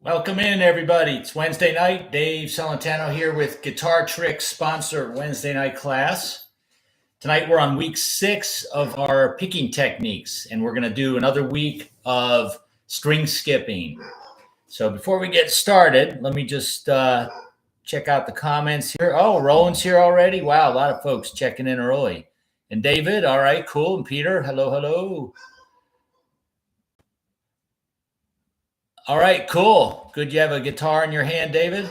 Welcome in, everybody. It's Wednesday night. Dave Celentano here with Guitar Tricks sponsored Wednesday night class. Tonight we're on week 6 of our picking techniques, and we're going to do another week of string skipping. So before we get started, let me just check out the comments here. Oh, Roland's here already. Wow, a lot of folks checking in early. And David, all right, cool. And Peter, hello, hello. All right, cool. Good you have a guitar in your hand, David?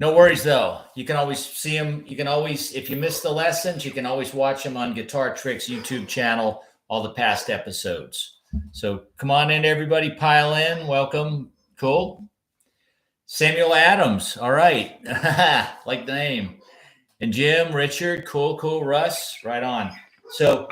No worries, though. You can always see them. You can always, if you miss the lessons, you can always watch them on Guitar Tricks YouTube channel, all the past episodes. So come on in, everybody. Pile in. Welcome. Cool. Samuel Adams. All right. Like the name. And Jim, Richard. Cool, cool. Russ. Right on. So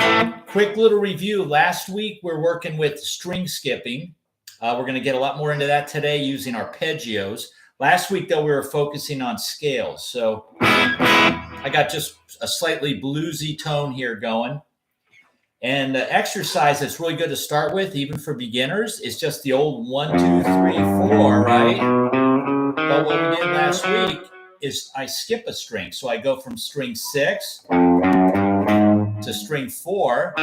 quick little review. Last week, we're working with string skipping. We're going to get a lot more into that today using arpeggios. Last week, though, we were focusing on scales. So I got just a slightly bluesy tone here going. And the exercise that's really good to start with, even for beginners, is just the old 1, 2, 3, 4, right? But what we did last week is I skip a string. So I go from string 6 to string 4,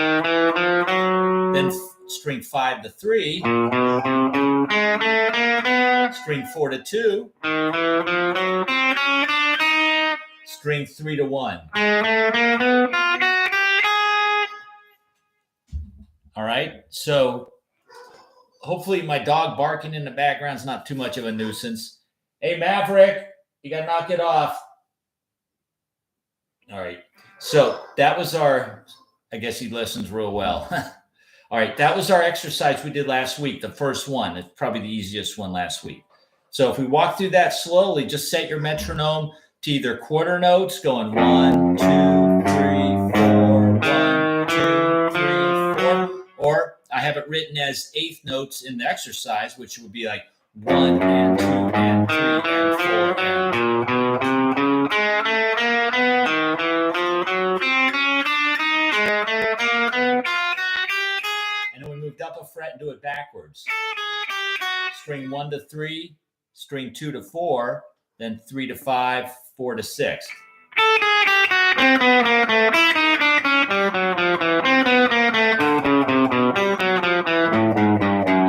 then string 5 to 3, string 4 to 2, string 3 to 1. All right, so hopefully my dog barking in the background is not too much of a nuisance. Hey, Maverick, you got to knock it off. All right, so that was our, I guess he listens real well. All right, that was our exercise we did last week, the first one. It's probably the easiest one last week. So if we walk through that slowly, just set your metronome to either quarter notes going 1, 2, 3, 4, 1, 2, 3, 4, or I have it written as eighth notes in the exercise, which would be like 1 and 2 and 3 and 4 and. Up a fret and do it backwards. String 1 to 3, string 2 to 4, then 3 to 5, 4 to 6.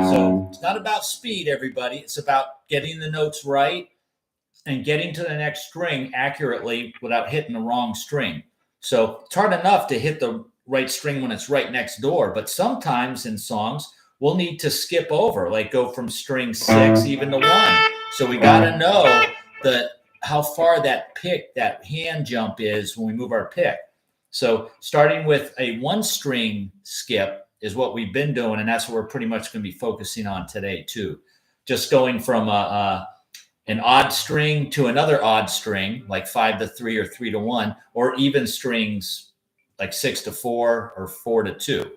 So it's not about speed, everybody. It's about getting the notes right and getting to the next string accurately without hitting the wrong string. So it's hard enough to hit the right string when it's right next door, but sometimes in songs we'll need to skip over, like go from string 6 even to 1. So we got to know how far that pick, that hand jump is when we move our pick. So starting with a 1-string skip is what we've been doing, and that's what we're pretty much going to be focusing on today too. Just going from an odd string to another odd string, like 5 to 3 or 3 to 1, or even strings like 6 to 4 or 4 to 2.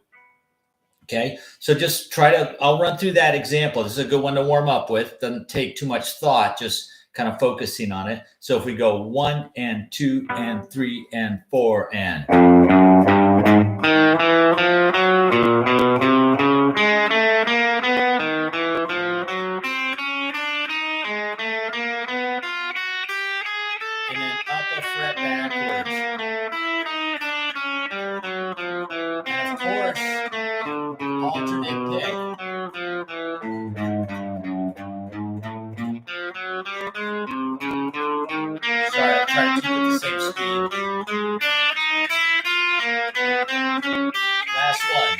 Okay, so just I'll run through that example. This is a good one to warm up with. Doesn't take too much thought, just kind of focusing on it. So if we go 1 and 2 and 3 and 4 and. And then up a fret backwards. And of course, alternate pick. Sorry, I'm trying to keep it the same speed. Last one.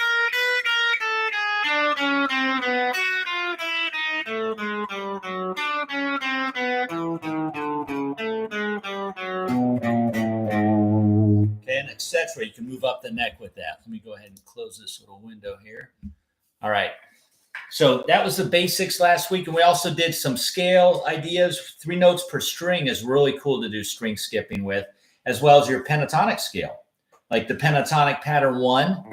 Okay, and etc. You can move up the neck with that. Let me go ahead and close this little window here. All right. So that was the basics last week. And we also did some scale ideas. 3 notes per string is really cool to do string skipping with, as well as your pentatonic scale. Like the pentatonic pattern 1.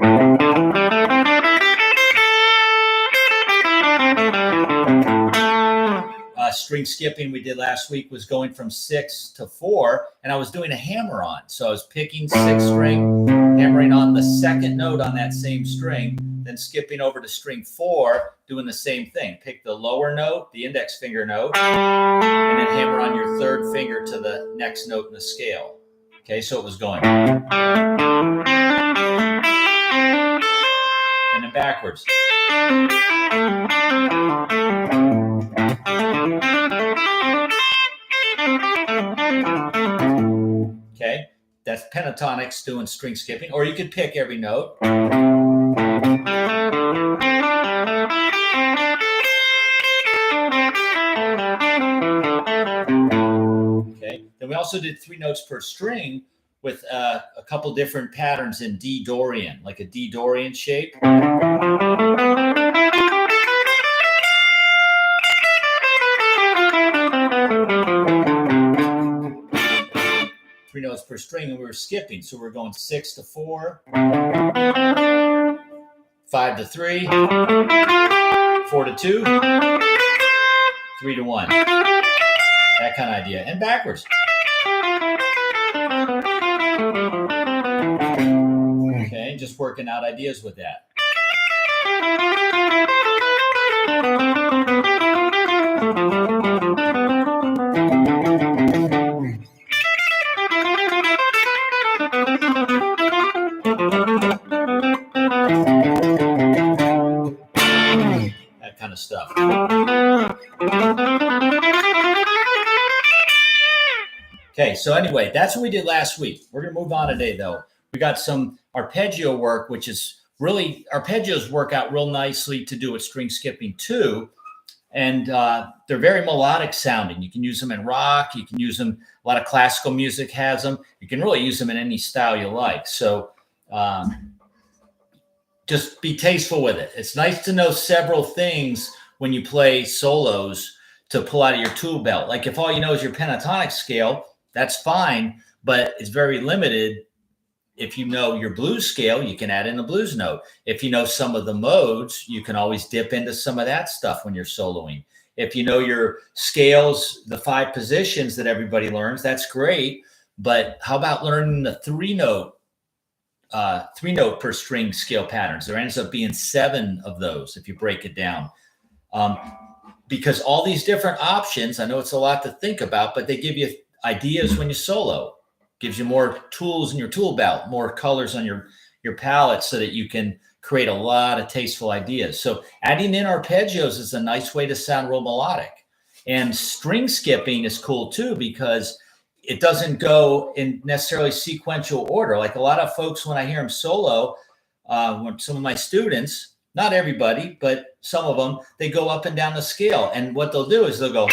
String skipping we did last week was going from 6 to 4, and I was doing a hammer on. So I was picking 6th string, hammering on the 2nd note on that same string, then skipping over to string 4, doing the same thing. Pick the lower note, the index finger note, and then hammer on your third finger to the next note in the scale. Okay, so it was going. And then backwards. Okay, that's pentatonics doing string skipping, or you could pick every note. Okay, then we also did 3 notes per string with a couple different patterns in D Dorian, like a D Dorian shape. 3 notes per string, and we were skipping. So we're going 6 to 4, 5 to 3, 4 to 2, 3 to 1. That kind of idea. And backwards. Okay, just working out ideas with that. That kind of stuff. Okay, so anyway, that's what we did last week. We're going to move on today, though. We got some arpeggio work, which is really, arpeggios work out real nicely to do with string skipping too. And they're very melodic sounding. You can use them in rock. You can use them, a lot of classical music has them. You can really use them in any style you like. So just be tasteful with it. It's nice to know several things when you play solos to pull out of your tool belt. Like if all you know is your pentatonic scale, that's fine, but it's very limited. If you know your blues scale, you can add in a blues note. If you know some of the modes, you can always dip into some of that stuff when you're soloing. If you know your scales, the 5 positions that everybody learns, that's great. But how about learning the 3 note per string scale patterns? There ends up being 7 of those if you break it down. Because all these different options, I know it's a lot to think about, but they give you ideas when you solo. Gives you more tools in your tool belt, more colors on your palette so that you can create a lot of tasteful ideas. So adding in arpeggios is a nice way to sound real melodic. And string skipping is cool too, because it doesn't go in necessarily sequential order. Like a lot of folks, when I hear them solo, when some of my students, not everybody, but some of them, they go up and down the scale. And what they'll do is they'll go,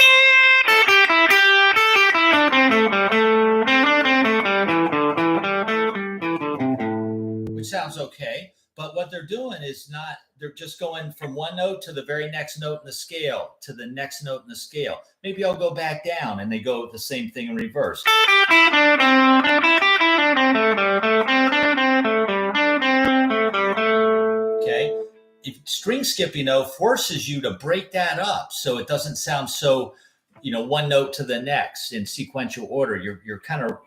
which sounds okay, but what they're doing is not, they're just going from one note to the very next note in the scale to the next note in the scale. Maybe I'll go back down, and they go the same thing in reverse. Okay, if string skipping though forces you to break that up so it doesn't sound so, one note to the next in sequential order. You're kind of,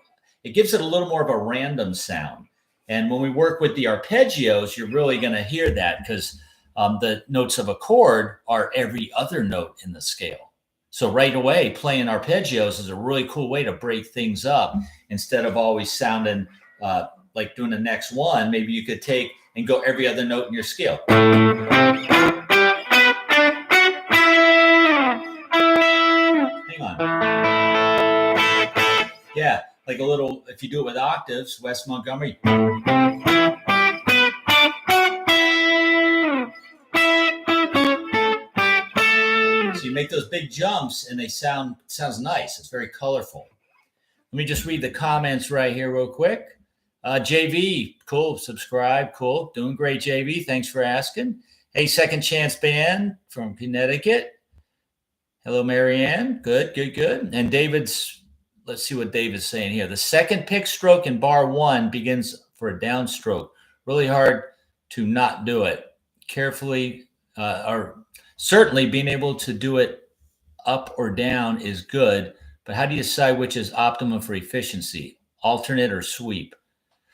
it gives it a little more of a random sound. And when we work with the arpeggios, you're really going to hear that because the notes of a chord are every other note in the scale. So right away, playing arpeggios is a really cool way to break things up. Instead of always sounding like doing the next one, maybe you could take and go every other note in your scale. Hang on. Yeah, like a little, if you do it with octaves, Wes Montgomery. So you make those big jumps and they sounds nice. It's very colorful. Let me just read the comments right here real quick. JV, cool, subscribe, cool. Doing great, JV. Thanks for asking. Hey, Second Chance Band from Connecticut. Hello, Marianne. Good. And David's, let's see what David's saying here. The second pick stroke in bar 1 begins for a downstroke. Really hard to not do it. Carefully, or certainly being able to do it up or down is good, but how do you decide which is optimum for efficiency, alternate or sweep?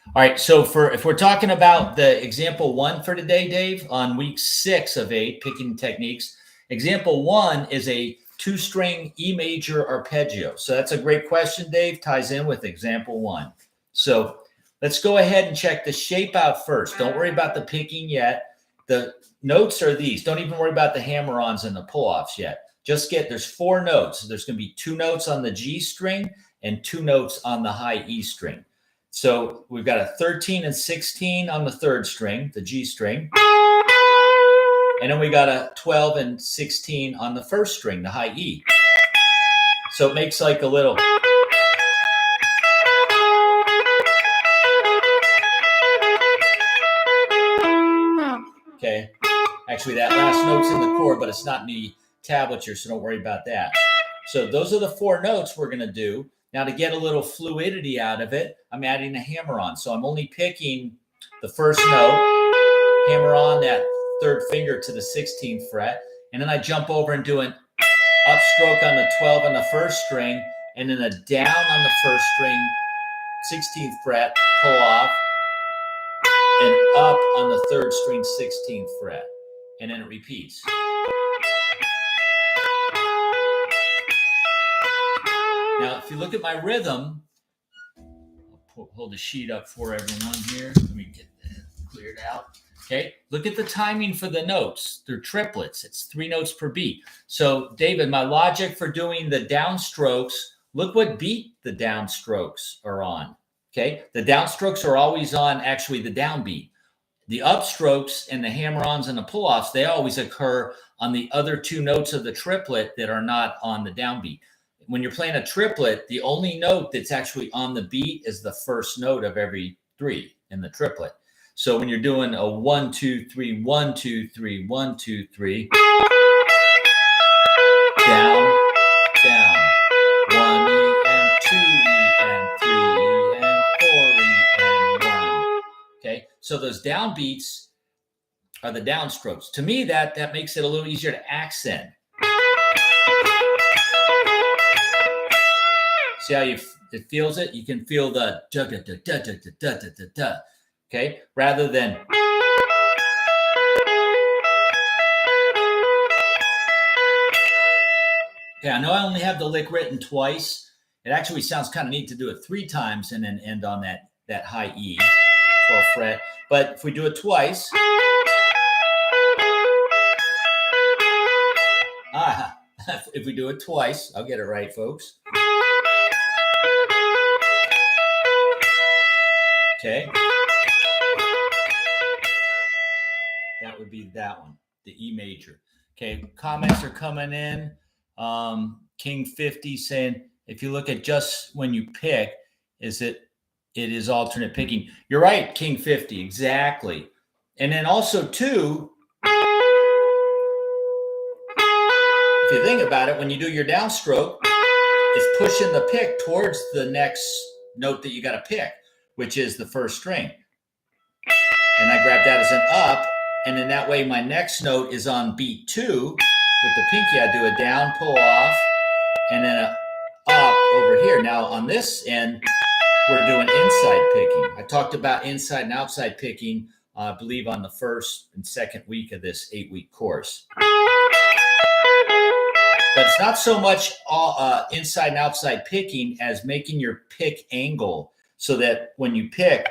All right, so if we're talking about the example 1 for today, Dave, on week 6 of 8 picking techniques, example 1 is a 2-string E major arpeggio. So that's a great question, Dave. Ties in with example 1. So let's go ahead and check the shape out first. Don't worry about the picking yet. The notes are these. Don't even worry about the hammer-ons and the pull-offs yet. Just there's 4 notes. There's going to be 2 notes on the G string and 2 notes on the high E string. So we've got a 13 and 16 on the 3rd string, the G string. And then we got a 12 and 16 on the 1st string, the high E. So it makes like a little. Okay. Actually, that last note's in the chord, but it's not in the tablature, so don't worry about that. So those are the 4 notes we're going to do. Now, to get a little fluidity out of it, I'm adding a hammer on. So I'm only picking the 1st note, hammer on that 3rd finger to the 16th fret, and then I jump over and do an upstroke on the 12 on the 1st string, and then a down on the 1st string, 16th fret, pull off, and up on the 3rd string, 16th fret, and then it repeats. Now, if you look at my rhythm, I'll hold the sheet up for everyone here. Let me get that cleared out. Okay, look at the timing for the notes. They're triplets. It's 3 notes per beat. So, David, my logic for doing the downstrokes, look what beat the downstrokes are on. Okay, the downstrokes are always on actually the downbeat. The upstrokes and the hammer-ons and the pull-offs, they always occur on the other 2 notes of the triplet that are not on the downbeat. When you're playing a triplet, the only note that's actually on the beat is the 1st note of every 3 in the triplet. So when you're doing a 1, 2, 3, 1, 2, 3, 1, 2, 3, down, down, 1 E and 2 E and 3 E and 4 E and 1. Okay, so those downbeats are the downstrokes. To me, that makes it a little easier to accent. See how it feels it? You can feel the da da da da da da da da da. Okay, rather than. Okay, I know I only have the lick written twice. It actually sounds kind of neat to do it 3 times and then end on that high E, 12th fret. But if we do it twice, if we do it twice, I'll get it right, folks. Okay. That would be that one, the E major. Okay, comments are coming in. King 50 saying, if you look at just when you pick, it is alternate picking. You're right, King 50, exactly. And then also, too, if you think about it, when you do your downstroke, it's pushing the pick towards the next note that you got to pick, which is the 1st string. And I grab that as an up, and then that way my next note is on beat 2. With the pinky, I do a down, pull off, and then a up over here. Now on this end, we're doing inside picking. I talked about inside and outside picking, I believe, on the 1st and 2nd week of this 8-week course. But it's not so much inside and outside picking as making your pick angle so that when you pick,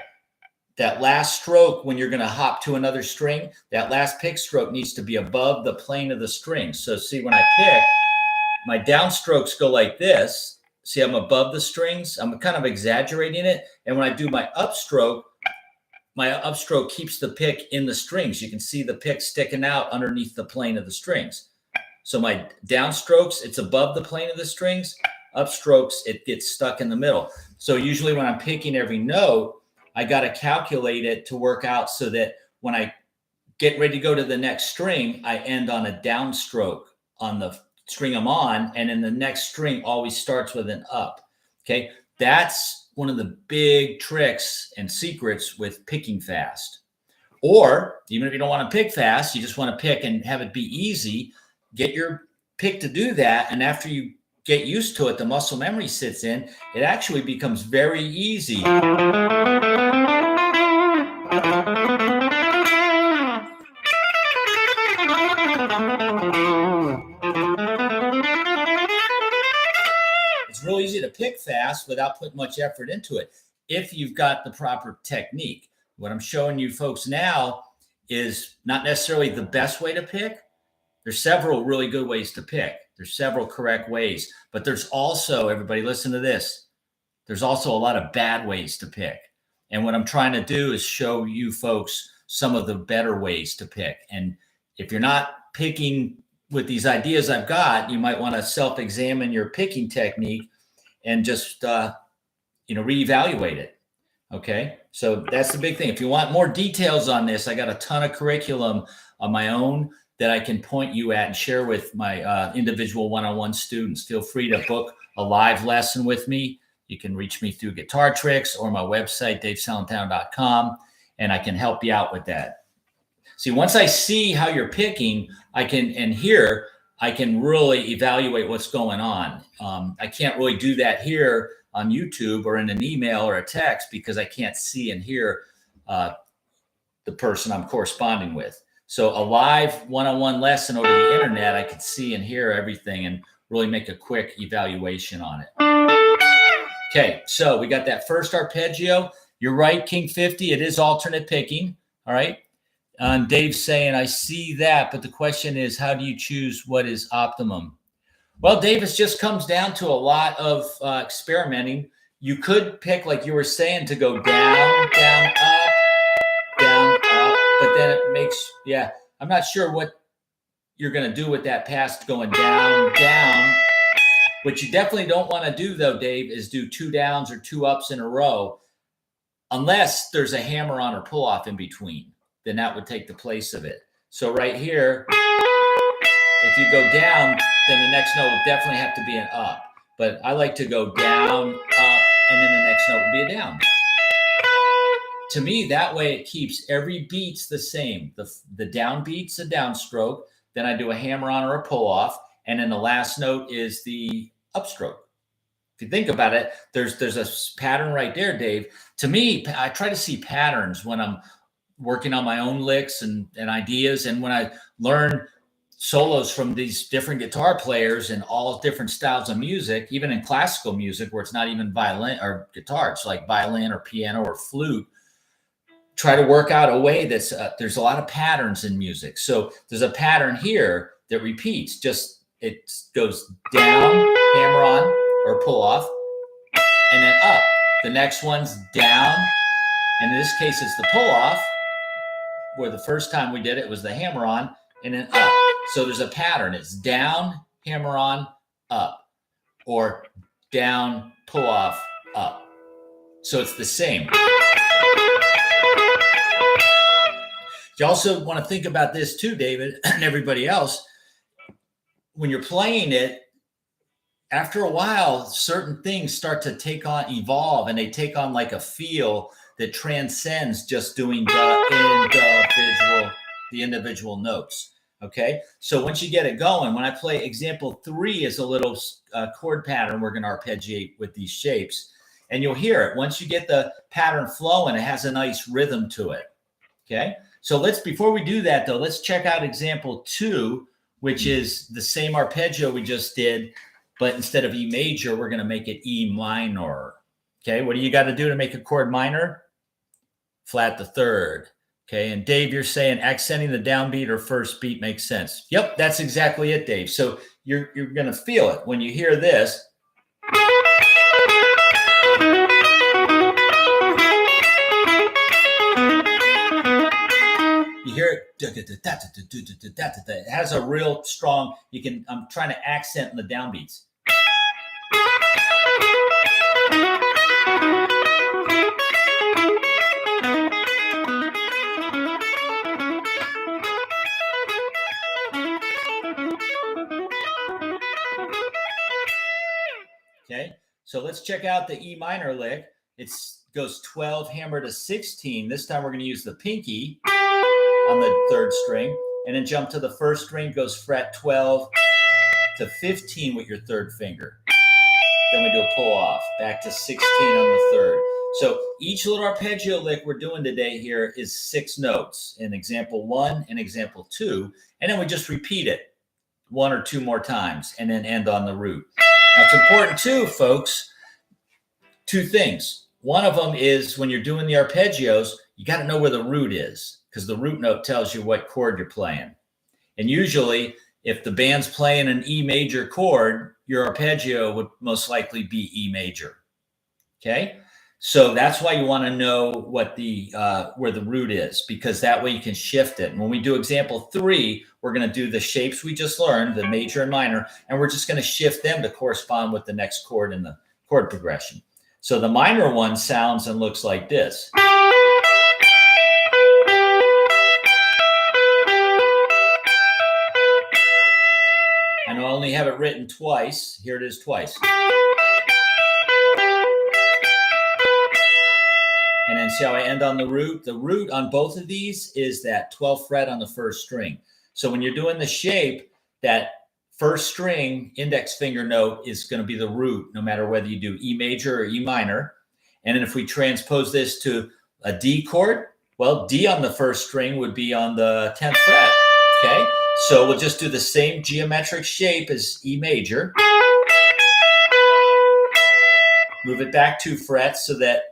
that last stroke, when you're going to hop to another string, that last pick stroke needs to be above the plane of the string. So see, when I pick, my downstrokes go like this. See, I'm above the strings. I'm kind of exaggerating it. And when I do my upstroke keeps the pick in the strings. You can see the pick sticking out underneath the plane of the strings. So my downstrokes, it's above the plane of the strings. Upstrokes, it gets stuck in the middle. So usually when I'm picking every note, I got to calculate it to work out so that when I get ready to go to the next string, I end on a downstroke on the string I'm on, and then the next string always starts with an up. Okay, that's one of the big tricks and secrets with picking fast. Or even if you don't want to pick fast, you just want to pick and have it be easy, get your pick to do that, and after you get used to it, the muscle memory sits in, it actually becomes very easy It's real easy to pick fast without putting much effort into it if you've got the proper technique. What I'm showing you folks now is not necessarily the best way to pick. There's several really good ways to pick. There's several correct ways, but there's also, everybody listen to this, there's also a lot of bad ways to pick. And what I'm trying to do is show you folks some of the better ways to pick. And if you're not picking with these ideas I've got, you might want to self-examine your picking technique and just, reevaluate it. Okay. So that's the big thing. If you want more details on this, I got a ton of curriculum on my own that I can point you at and share with my individual one-on-one students. Feel free to book a live lesson with me. You can reach me through Guitar Tricks or my website, davesalentown.com, and I can help you out with that. See, once I see how you're picking, I can really evaluate what's going on. I can't really do that here on YouTube or in an email or a text because I can't see and hear the person I'm corresponding with. So a live one-on-one lesson over the internet, I could see and hear everything and really make a quick evaluation on it. Okay, so we got that first arpeggio. You're right, King 50, it is alternate picking, all right? Dave's saying, I see that, but the question is, how do you choose what is optimum? Well, Dave, it just comes down to a lot of experimenting. You could pick, like you were saying, to go down, down, up, but then it makes, I'm not sure what you're going to do with that pass going down, down. What you definitely don't want to do, though, Dave, is do 2 downs or 2 ups in a row, unless there's a hammer-on or pull-off in between. Then that would take the place of it. So right here, if you go down, then the next note will definitely have to be an up. But I like to go down, up, and then the next note will be a down. To me, that way it keeps every beats the same. The down beat's a downstroke. Then I do a hammer-on or a pull-off. And then the last note is the upstroke. If you think about it, there's a pattern right there, Dave. To me, I try to see patterns when I'm working on my own licks and ideas. And when I learn solos from these different guitar players and all different styles of music, even in classical music where it's not even violin or guitar, it's like violin or piano or flute, try to work out a way that's, there's a lot of patterns in music. So there's a pattern here that repeats, it goes down, hammer on or pull off, and then up. The next one's down, and in this case, it's the pull off, where the first time we did it was the hammer on, and then up. So there's a pattern. It's down, hammer on, up, or down, pull off, up. So it's the same. You also want to think about this too, David, and everybody else. When you're playing it, after a while, certain things start to evolve, and they take on like a feel that transcends just doing the individual notes. Okay. So once you get it going, when I play example 3 is a little chord pattern, we're going to arpeggiate with these shapes, and you'll hear it. Once you get the pattern flowing, it has a nice rhythm to it. Okay. So before we do that though, let's check out example 2, which is the same arpeggio we just did, but instead of E major, we're going to make it E minor. Okay, what do you got to do to make a chord minor? Flat the 3rd. Okay, and Dave, you're saying accenting the downbeat or first beat makes sense. Yep, that's exactly it, Dave. So you're going to feel it when you hear this. You hear it, it has a real strong, I'm trying to accent in the downbeats. Okay, so let's check out the E minor lick. It goes 12 hammer to 16. This time we're going to use the pinky on the 3rd string, and then jump to the 1st string, goes fret 12 to 15 with your 3rd finger. Then we do a pull off, back to 16 on the 3rd. So each little arpeggio lick we're doing today here is 6 notes in example 1 and example 2, and then we just repeat it 1 or 2 more times and then end on the root. Now it's important too, folks, 2 things. One of them is when you're doing the arpeggios, you got to know where the root is, because the root note tells you what chord you're playing. And usually, if the band's playing an E major chord, your arpeggio would most likely be E major. Okay? So that's why you want to know what the where the root is, because that way you can shift it. And when we do example 3, we're going to do the shapes we just learned, the major and minor, and we're just going to shift them to correspond with the next chord in the chord progression. So the minor one sounds and looks like this. And I only have it written twice. Here it is twice. And then see how I end on the root? The root on both of these is that 12th fret on the first string. So when you're doing the shape, that first string index finger note is going to be the root, no matter whether you do E major or E minor. And then if we transpose this to a D chord, well, D on the first string would be on the 10th fret. Okay, so we'll just do the same geometric shape as E major. Move it back 2 frets so that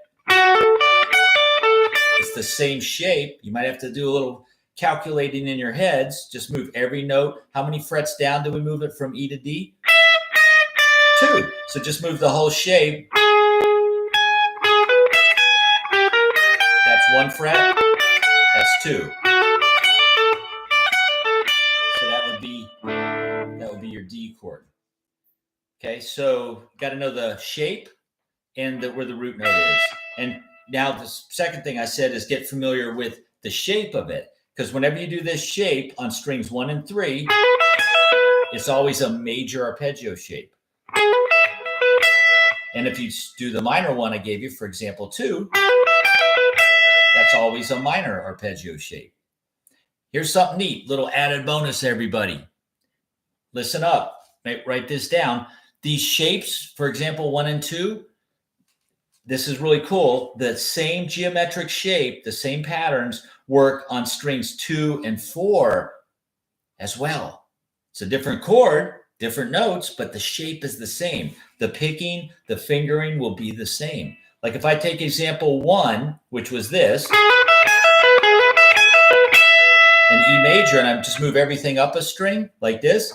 it's the same shape. You might have to do a little calculating in your heads. Just move every note. How many frets down do we move it from E to D? 2. So just move the whole shape. That's 1 fret. That's 2. So that would be your D chord. Okay, so you got to know the shape and where the root note is. And now the second thing I said is get familiar with the shape of it. Because whenever you do this shape on strings 1 and 3, it's always a major arpeggio shape. And if you do the minor one I gave you for example 2, that's always a minor arpeggio shape. Here's something neat, little added bonus, everybody. Listen up, write this down. These shapes, for example 1 and 2, this is really cool. The same geometric shape, the same patterns work on strings 2 and 4 as well. It's a different chord, different notes, but the shape is the same. The picking, the fingering will be the same. Like if I take example 1, which was this, an E major, and I just move everything up a string like this.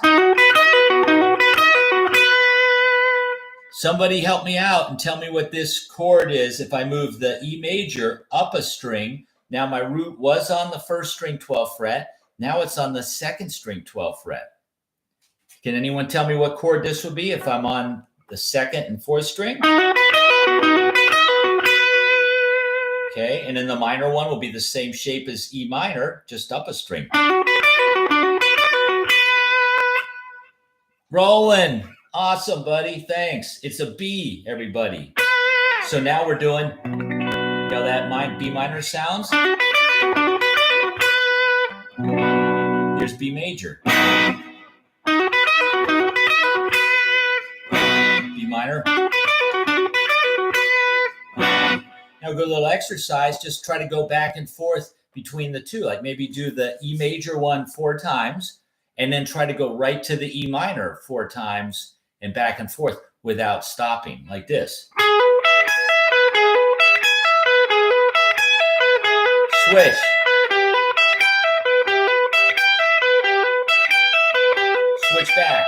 Somebody help me out and tell me what this chord is. If I move the E major up a string, now my root was on the first string 12th fret. Now it's on the second string 12th fret. Can anyone tell me what chord this would be if I'm on the second and 4th string? Okay, and then the minor one will be the same shape as E minor, just up a string. Roland. Awesome, buddy. Thanks. It's a B, everybody. So now we're doing, you know, that B minor sounds. Here's B major. B minor. Now go a little exercise. Just try to go back and forth between the two. Like maybe do the E major one 4 times and then try to go right to the E minor 4 times and back and forth without stopping, like this. Switch. Switch back.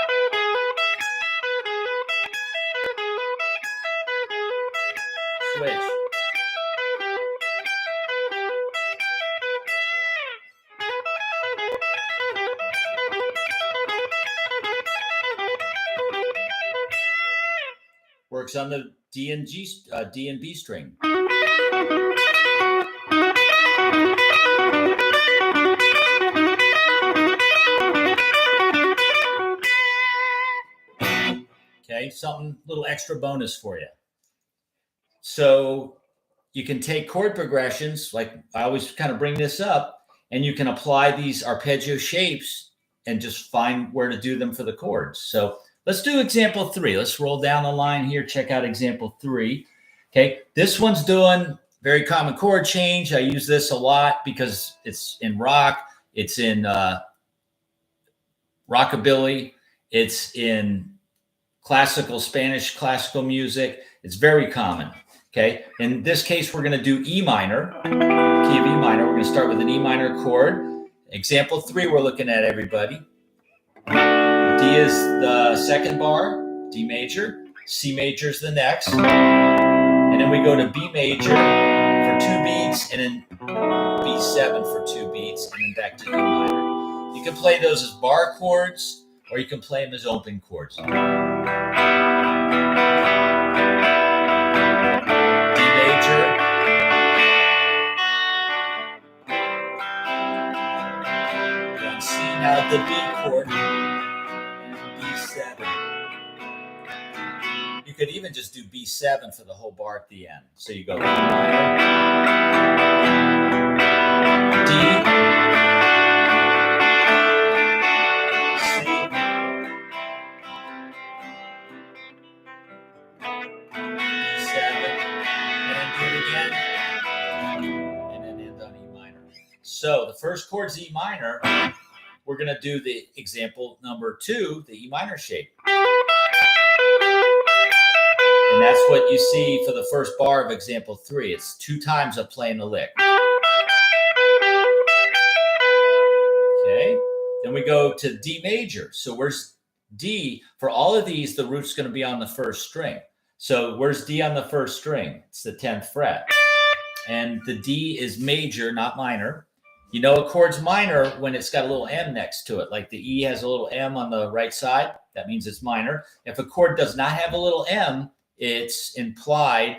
Switch. Works on the D and B string. Okay, something little extra bonus for you. So you can take chord progressions, like I always kind of bring this up, and you can apply these arpeggio shapes and just find where to do them for the chords. So let's do example 3. Let's roll down the line here. Check out example 3. Okay, this one's doing very common chord change. I use this a lot because it's in rock, it's in rockabilly, it's in classical Spanish classical music. It's very common. Okay, in this case, we're going to do E minor, key of E minor. We're going to start with an E minor chord. Example 3, we're looking at, everybody. D is the second bar, D major, C major is the next, and then we go to B major for 2 beats, and then B7 for 2 beats, and then back to E minor. You can play those as bar chords, or you can play them as open chords. D major, then C, now the B chord, and B7. You could even just do B7 for the whole bar at the end. So you go E minor, D, C, B7, and then do it again, and then end on E minor. So the first chord's E minor. We're going to do the example number 2, the E minor shape. And that's what you see for the first bar of example 3. It's 2 times of playing the lick. Okay. Then we go to D major. So where's D? For all of these, the root's going to be on the first string. So where's D on the first string? It's the 10th fret. And the D is major, not minor. You know a chord's minor when it's got a little M next to it. Like the E has a little M on the right side. That means it's minor. If a chord does not have a little M, it's implied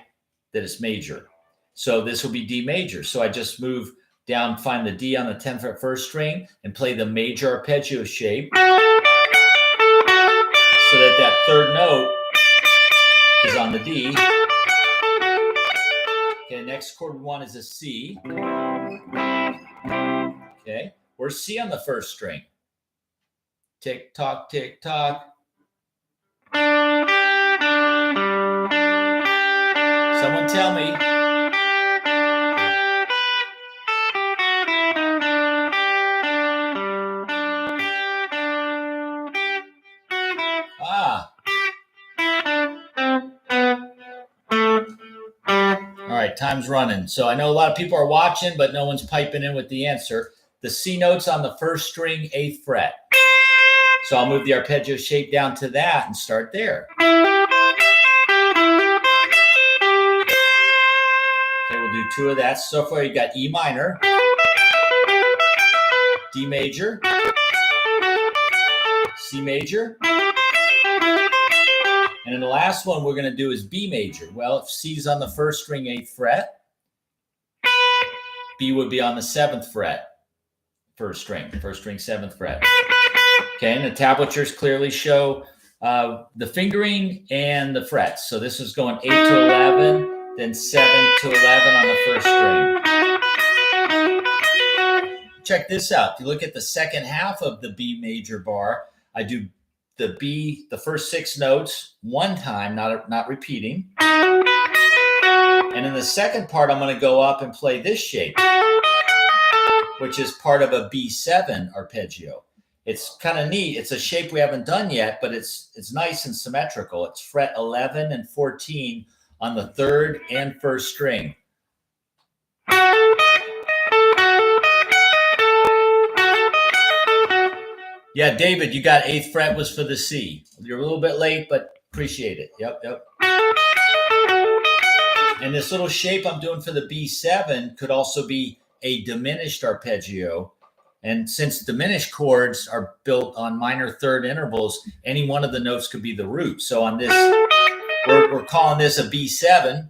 that it's major. So this will be D major. So I just move down, find the D on the 10th fret first string, and play the major arpeggio shape so that that third note is on the D. Okay, next chord we want is a C. Okay, where's C on the first string? Tick tock, tick tock. Someone tell me. Ah. All right, time's running. So I know a lot of people are watching, but no one's piping in with the answer. The C note's on the first string, 8th fret. So I'll move the arpeggio shape down to that and start there. Okay, we'll do 2 of that. So far you got E minor, D major, C major, and then the last one we're going to do is B major. Well, if C's on the first string, 8th fret, B would be on the 7th fret, first string, 7th fret. Okay, and the tablatures clearly show the fingering and the frets. So this is going 8 to 11, then 7 to 11 on the first string. Check this out. If you look at the second half of the B major bar, I do the first 6 notes 1 time, not repeating. And in the second part, I'm going to go up and play this shape, which is part of a B7 arpeggio. It's kind of neat. It's a shape we haven't done yet, but it's nice and symmetrical. It's fret 11 and 14 on the 3rd and 1st string. Yeah, David, you got 8th fret was for the C. You're a little bit late, but appreciate it. Yep. And this little shape I'm doing for the B7 could also be a diminished arpeggio. And since diminished chords are built on minor third intervals, any one of the notes could be the root. So on this, we're calling this a B7.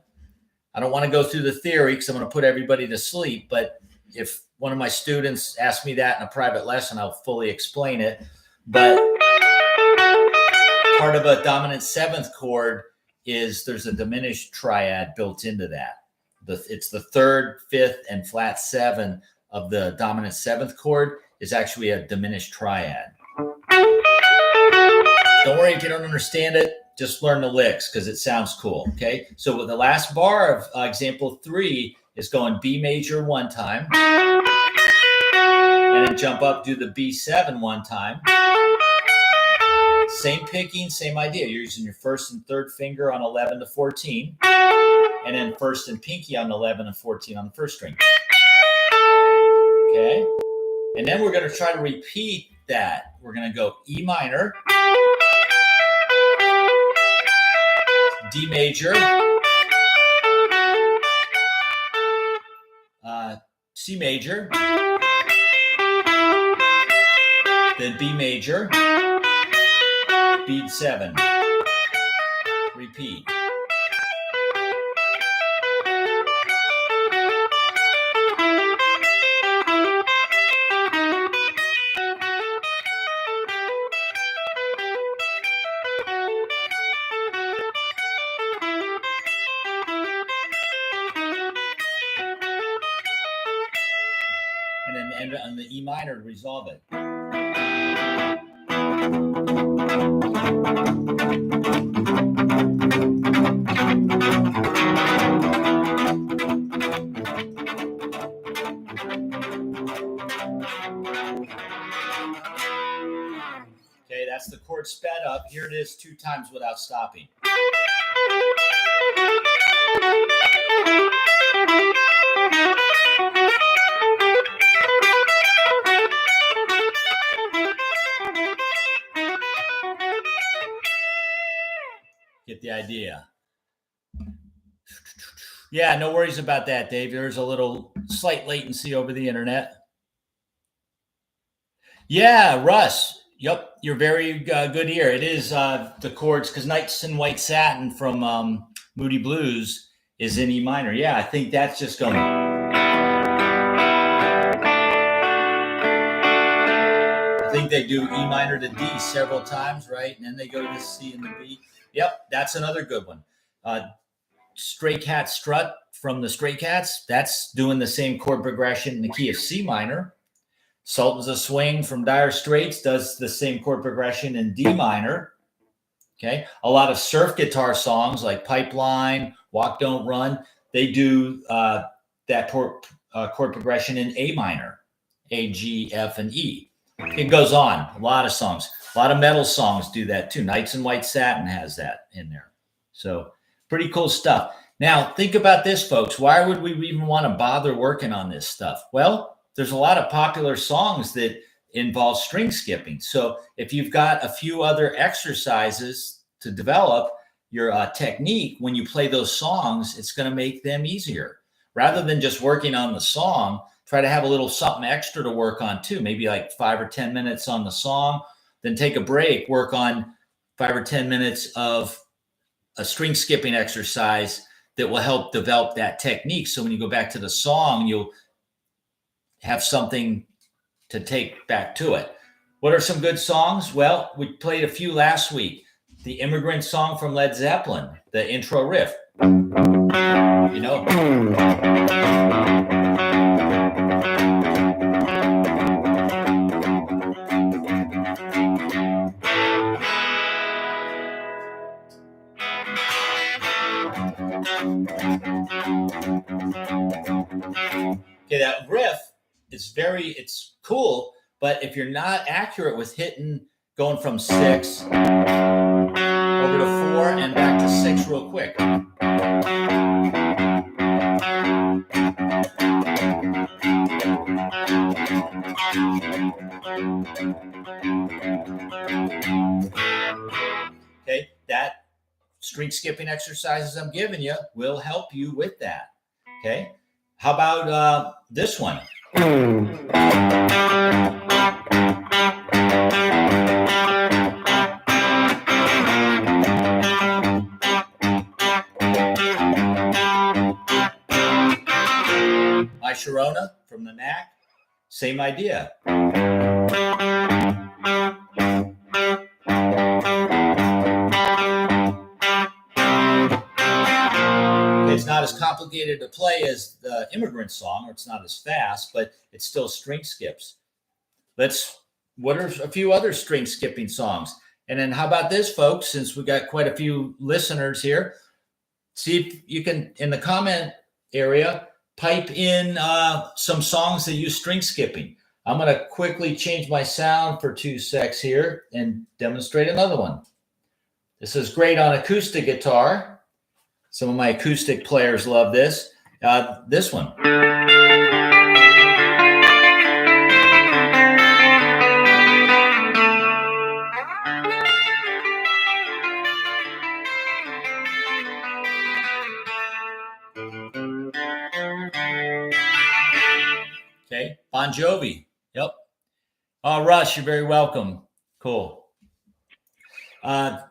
I don't want to go through the theory because I'm going to put everybody to sleep. But if one of my students asks me that in a private lesson, I'll fully explain it. But part of a dominant 7th chord is there's a diminished triad built into that. It's the 3rd, 5th, and flat 7 of the dominant 7th chord is actually a diminished triad. Don't worry if you don't understand it. just learn the licks because it sounds cool. Okay. So with the last bar of example 3 is going B major one time, and then jump up, do the B7 one time. Same picking, same idea. You're using your first and third finger on 11 to 14, and then first and pinky on 11 and 14 on the first string. Okay. And then we're going to try to repeat that. We're going to go E minor, D major, C major, then B major, beat 7, repeat. And then end on the E minor to resolve it. Okay, that's the chord sped up. Here it is 2 times without stopping. Get the idea. Yeah, no worries about that, Dave. There's a little slight latency over the internet. Yeah, Russ. Yep, you're very good here. It is the chords, because Nights in White Satin from Moody Blues is in E minor. Yeah, I think that's just going. I think they do E minor to D several times, right? And then they go to C and the B. Yep, that's another good one. Stray Cat Strut from the Stray Cats, that's doing the same chord progression in the key of C minor. Sultans of Swing from Dire Straits does the same chord progression in D minor. Okay, a lot of surf guitar songs like Pipeline, Walk Don't Run, they do that chord progression in A minor, A, G, F, and E. It goes on. A lot of songs, a lot of metal songs do that too. Nights in White Satin has that in there. So pretty cool stuff. Now think about this, folks. Why would we even want to bother working on this stuff? Well, there's a lot of popular songs that involve string skipping. So if you've got a few other exercises to develop your technique, when you play those songs, it's going to make them easier. Rather than just working on the song, try to have a little something extra to work on too. Maybe like 5 or 10 minutes on the song, then take a break, work on 5 or 10 minutes of a string skipping exercise that will help develop that technique. So when you go back to the song, you'll have something to take back to it. What are some good songs? Well, we played a few last week. The Immigrant Song from Led Zeppelin, the intro riff. You know. Okay, that riff is it's cool, but if you're not accurate with hitting, going from 6 over to 4 and back to 6 real quick. Okay, that string skipping exercises I'm giving you will help you with that. Okay, how about this one? My Sharona from the Knack, same idea. It's not as complicated to play as the Immigrant Song, or it's not as fast, but it's still string skips. What are a few other string skipping songs? And then how about this, folks, since we got quite a few listeners here, see if you can, in the comment area, pipe in some songs that use string skipping. I'm going to quickly change my sound for 2 secs here and demonstrate another one. This is great on acoustic guitar. Some of my acoustic players love this. This one. Okay, Bon Jovi. Yep. Oh, Rush, you're very welcome. Cool.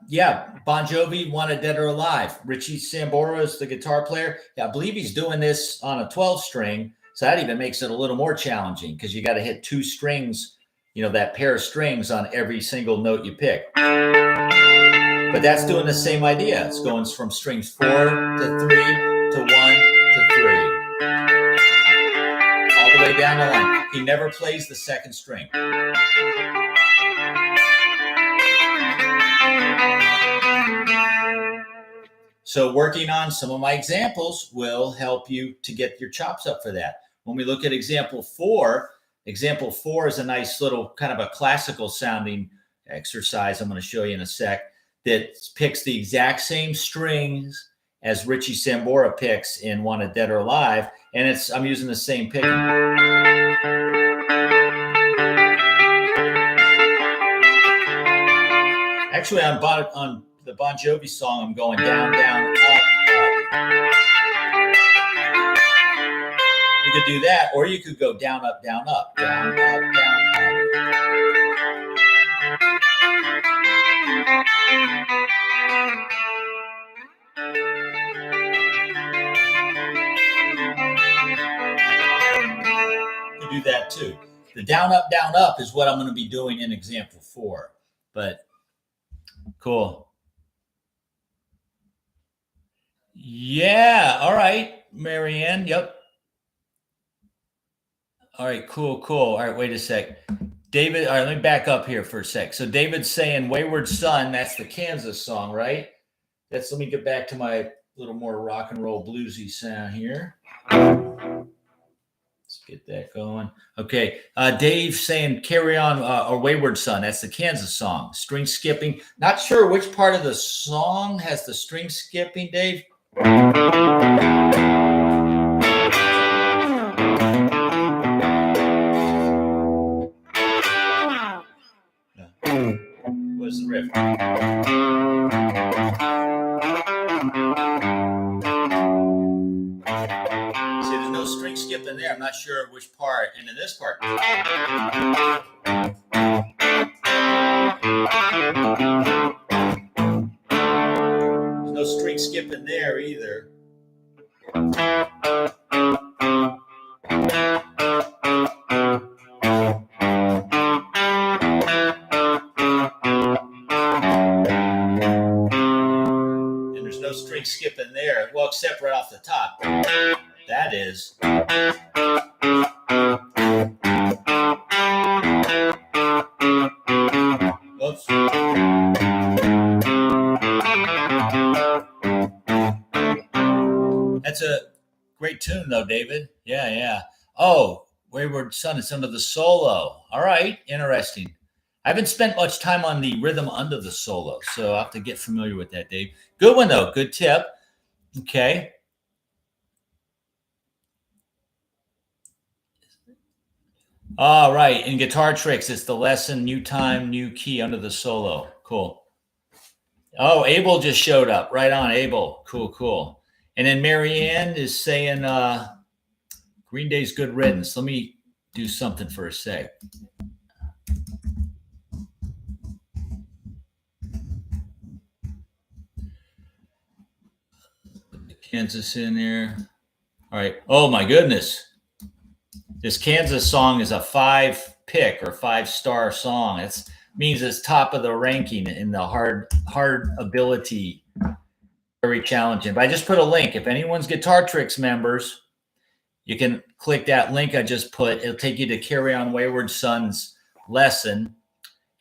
Yeah, Bon Jovi, Wanted Dead or Alive. Richie Sambora is the guitar player. Yeah, I believe he's doing this on a 12 string. So that even makes it a little more challenging because you got to hit 2 strings, that pair of strings on every single note you pick. But that's doing the same idea. It's going from strings 4 to 3 to 1 to 3. All the way down the line. He never plays the second string. So working on some of my examples will help you to get your chops up for that. When we look at example 4 is a nice little kind of a classical sounding exercise I'm going to show you in a sec that picks the exact same strings as Richie Sambora picks in Wanted Dead or Alive, and I'm using the same picking. Actually, on the Bon Jovi song, I'm going down, down, up, up. You could do that, or you could go down, up, down, up, down, up, down, up. You do that too. The down, up is what I'm going to be doing in example 4. But cool. Yeah. All right, Marianne. Yep. All right. Cool. All right. Wait a sec. David, all right, let me back up here for a sec. So David's saying Wayward Son, that's the Kansas song, right? Let me get back to my little more rock and roll bluesy sound here. Let's get that going. Okay. Dave saying Carry On or Wayward Son, that's the Kansas song. String skipping. Not sure which part of the song has the string skipping, Dave. What's the riff? See, there's no string skip in there. I'm not sure which part. And in this part. There's no string skip in there either. String skip in there, well, except right off the top. That is. Oops. That's a great tune, though, David. Yeah. Oh, Wayward Son is under the solo. All right, interesting. I haven't spent much time on the rhythm under the solo, so I'll have to get familiar with that, Dave. Good one, though. Good tip. Okay. All right. In Guitar Tricks, it's the lesson, new time, new key under the solo. Cool. Oh, Abel just showed up. Right on, Abel. Cool. And then Marianne is saying Green Day's Good Riddance. Let me do something for a sec. Kansas in there. All right. Oh my goodness. This Kansas song is a 5-pick or 5-star song. It means it's top of the ranking in the hard ability. Very challenging. But I just put a link. If anyone's Guitar Tricks members, you can click that link I just put. It'll take you to Carry On Wayward Son's lesson.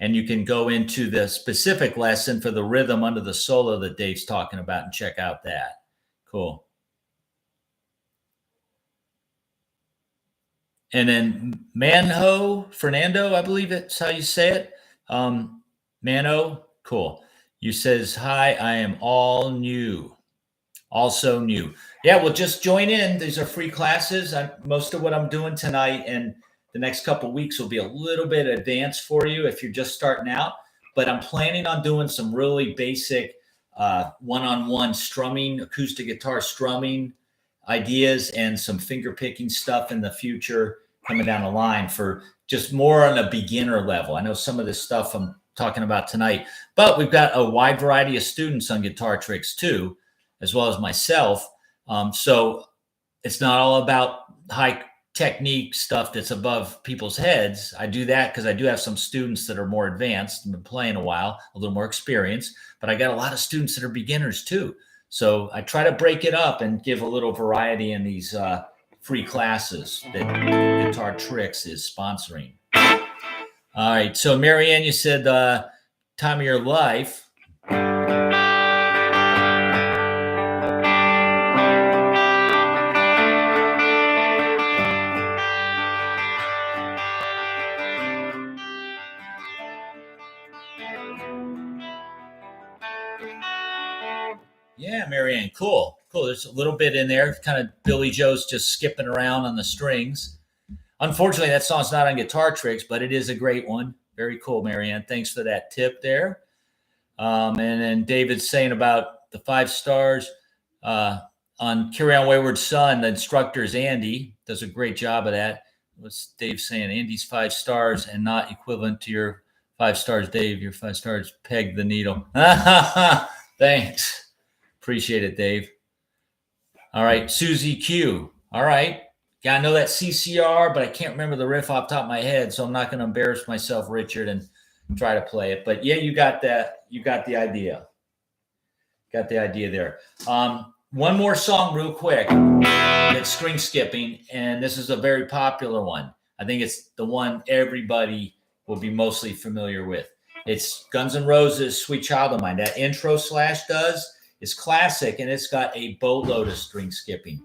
and you can go into the specific lesson for the rhythm under the solo that Dave's talking about and check out that. Cool. And then Fernando, I believe it's how you say it. Mano, cool. You says, hi, I am all new. Also new. Yeah, well, just join in. These are free classes. Most of what I'm doing tonight and the next couple of weeks will be a little bit advanced for you if you're just starting out. But I'm planning on doing some really basic one-on-one strumming, acoustic guitar strumming ideas and some finger picking stuff in the future coming down the line for just more on a beginner level. I know some of this stuff I'm talking about tonight, but we've got a wide variety of students on Guitar Tricks too, as well as myself. So it's not all about high technique stuff that's above people's heads. I do that because I do have some students that are more advanced and been playing a while, a little more experienced, but I got a lot of students that are beginners too. So I try to break it up and give a little variety in these free classes that Guitar Tricks is sponsoring. All right. So Marianne, you said time of your life. Yeah, Marianne, cool. There's a little bit in there, kind of Billy Joe's just skipping around on the strings. Unfortunately, that song's not on Guitar Tricks, but it is a great one. Very cool, Marianne. Thanks for that tip there. And then David's saying about the 5 stars on Carry On Wayward Son. The instructor is Andy. Does a great job of that. What's Dave saying? Andy's 5 stars and not equivalent to your 5 stars, Dave. Your 5 stars peg the needle. Thanks. Appreciate it, Dave. All right, Susie Q. All right. Yeah, I know that CCR, but I can't remember the riff off the top of my head, so I'm not going to embarrass myself, Richard, and try to play it. But yeah, you got that. You got the idea. Got the idea there. One more song real quick. That's string skipping, and this is a very popular one. I think it's the one everybody will be mostly familiar with. It's Guns N' Roses' Sweet Child of Mine. That intro Slash does is classic, and it's got a boatload of string skipping.